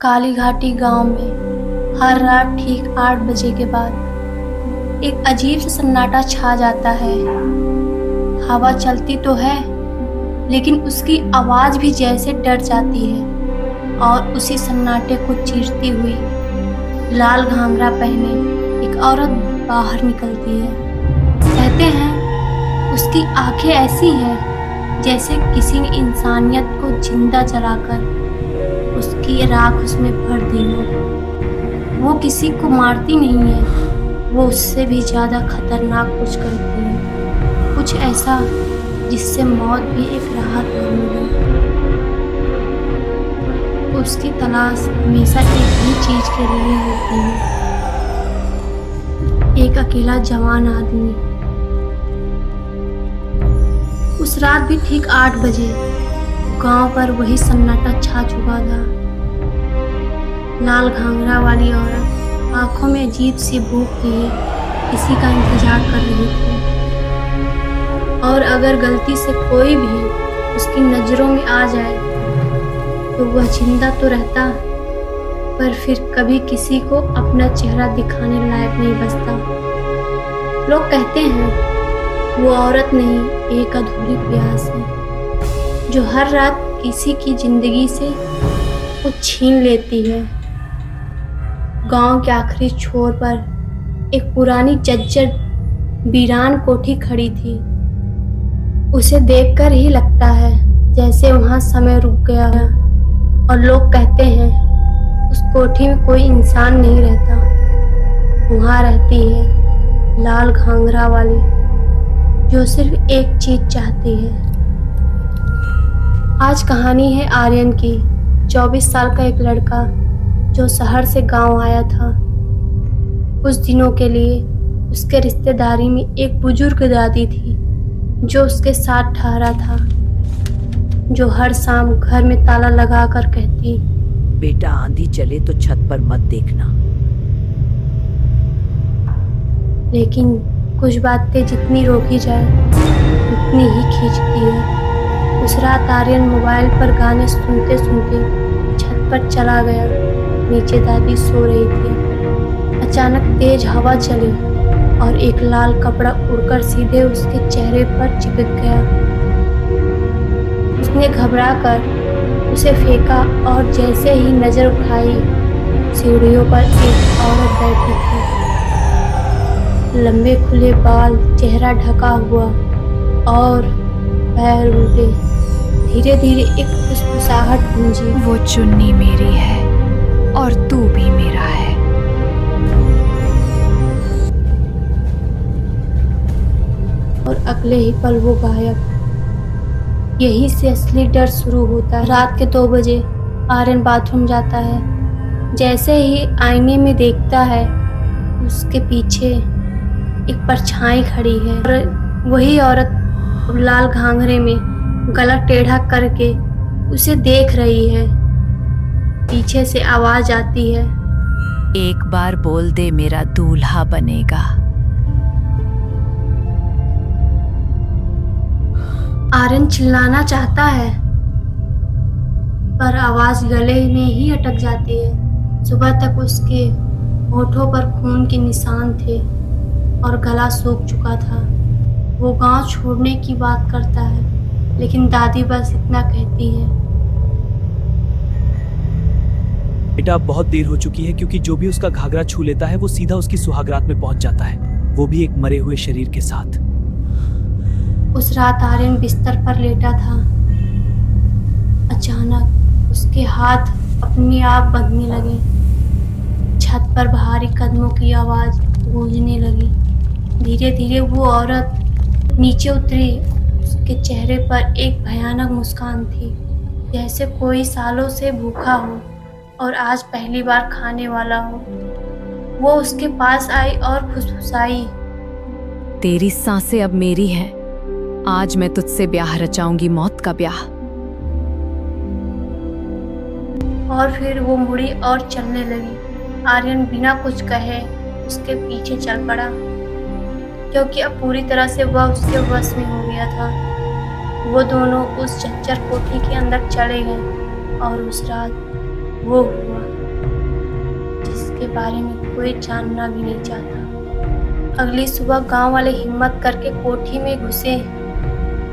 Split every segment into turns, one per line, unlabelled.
काली घाटी गांव में हर रात ठीक 8 बजे के बाद एक अजीब सा सन्नाटा छा जाता है। हवा चलती तो है, लेकिन उसकी आवाज भी जैसे डर जाती है और उसी सन्नाटे को चीरती हुई लाल घाघरा पहने एक औरत बाहर निकलती है। कहते हैं उसकी आंखें ऐसी हैं जैसे किसी ने इंसानियत को जिंदा जलाकर उसकी राख उसमें भर दी हो। वो किसी को मारती नहीं है, वो उससे भी ज़्यादा खतरनाक कुछ करती है, कुछ ऐसा जिससे मौत भी एक राहत बन मिले। उसकी तलाश हमेशा एक ही चीज़ के लिए होती है, एक अकेला जवान आदमी। उस रात भी ठीक 8 बजे गांव पर वही सन्नाटा छा चुका था। लाल घाघरा वाली औरत आंखों में अजीब सी भूख लिए किसी का इंतजार कर रही थी, और अगर गलती से कोई भी उसकी नजरों में आ जाए तो वह जिंदा तो रहता, पर फिर कभी किसी को अपना चेहरा दिखाने लायक नहीं बचता। लोग कहते हैं वो औरत नहीं, एक अधूरी प्यास है जो हर रात किसी की जिंदगी से कुछ छीन लेती है। गांव के आखिरी छोर पर एक पुरानी जर्जर वीरान कोठी खड़ी थी। उसे देखकर ही लगता है जैसे वहां समय रुक गया है, और लोग कहते हैं उस कोठी में कोई इंसान नहीं रहता। वहां रहती है लाल घाघरा वाली, जो सिर्फ एक चीज चाहती है। आज कहानी है आर्यन की। 24 साल का एक लड़का जो शहर से गांव आया था। कुछ दिनों के लिए उसके रिश्तेदारी में एक बुजुर्ग दादी थी जो उसके साथ ठहरा था, जो हर शाम घर में ताला लगाकर कहती,
बेटा आंधी चले तो छत पर मत देखना।
लेकिन कुछ बातें जितनी रोकी जाए उतनी ही खींचती है। उस रात आर्यन मोबाइल पर गाने सुनते सुनते छत पर चला गया। नीचे दादी सो रही थी। अचानक तेज हवा चली और एक लाल कपड़ा उड़कर सीधे उसके चेहरे पर चिपक गया। उसने घबराकर उसे फेंका और जैसे ही नजर उठाई, सीढ़ियों पर एक औरत बैठी थी। लंबे खुले बाल, चेहरा ढका हुआ और पैर उल्टे। धीरे धीरे एक फुसफुसाहट गूंजी,
वो चुन्नी मेरी है और तू भी मेरा है।
और अगले ही पल वो गायब। यही से असली डर शुरू होता है। रात के 2 बजे आर्यन बाथरूम जाता है। जैसे ही आईने में देखता है, उसके पीछे एक परछाई खड़ी है और वही औरत लाल घाघरे में गला टेढ़ा करके उसे देख रही है। पीछे से आवाज आती है,
एक बार बोल दे मेरा दूल्हा बनेगा।
आर्यन चिल्लाना चाहता है, पर आवाज गले में ही अटक जाती है। सुबह तक उसके होठों पर खून के निशान थे और गला सूख चुका था। वो गांव छोड़ने की बात करता है, लेकिन दादी बस इतना कहती है,
बेटा अब बहुत देर हो चुकी है, क्योंकि जो भी उसका घाघरा छू लेता है वो सीधा उसकी सुहागरात में पहुंच जाता है, वो भी एक मरे हुए शरीर के साथ।
उस रात आर्यन बिस्तर पर लेटा था। अचानक उसके हाथ अपने आप बंधने लगे। छत पर भारी कदमों की आवाज गूंजने लगी। धीरे धीरे वो औरत नीचे उतरी। उसके चेहरे पर एक भयानक मुस्कान थी, जैसे कोई सालों से भूखा हो और आज पहली बार खाने वाला हो। वो उसके पास आई और फुसफुसाई,
तेरी सांसें अब मेरी हैं। आज मैं तुझसे ब्याह रचाऊंगी, मौत का ब्याह।
और फिर वो मुड़ी और चलने लगी। आर्यन बिना कुछ कहे उसके पीछे चल पड़ा, क्योंकि अब पूरी तरह से वह उसके वश में हो गया था। वो दोनों उस जर्जर कोठी के अंदर चले गए और उस रात वो हुआ। के बारे में कोई जानना भी नहीं चाहता। अगली सुबह गांव वाले हिम्मत करके कोठी में घुसे।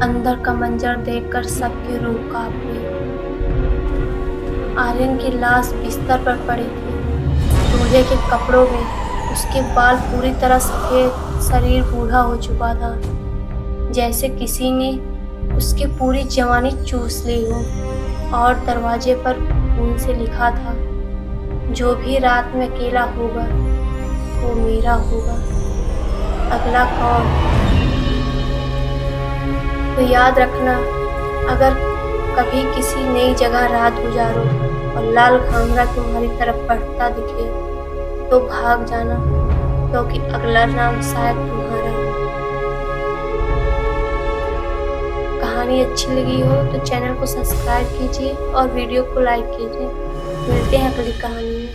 अंदर का मंजर देखकर सबके रूह कांप गए। आर्यन की लाश बिस्तर पर पड़ी थी, दूल्हे के कपड़ों में। उसके बाल पूरी तरह सफेद, शरीर बूढ़ा हो चुका था, जैसे किसी ने उसकी पूरी जवानी चूस ली हो। और दरवाजे पर खून से लिखा था, जो भी रात में अकेला होगा वो मेरा होगा। अगला कौन? तो याद रखना, अगर कभी किसी नई जगह रात गुजारो और लाल घाघरा तुम्हारी तरफ बढ़ता दिखे तो भाग जाना, क्योंकि अगला नाम शायद तुम्हारा हो। कहानी अच्छी लगी हो तो चैनल को सब्सक्राइब कीजिए और वीडियो को लाइक कीजिए। मिलते हैं अगली कहानी में।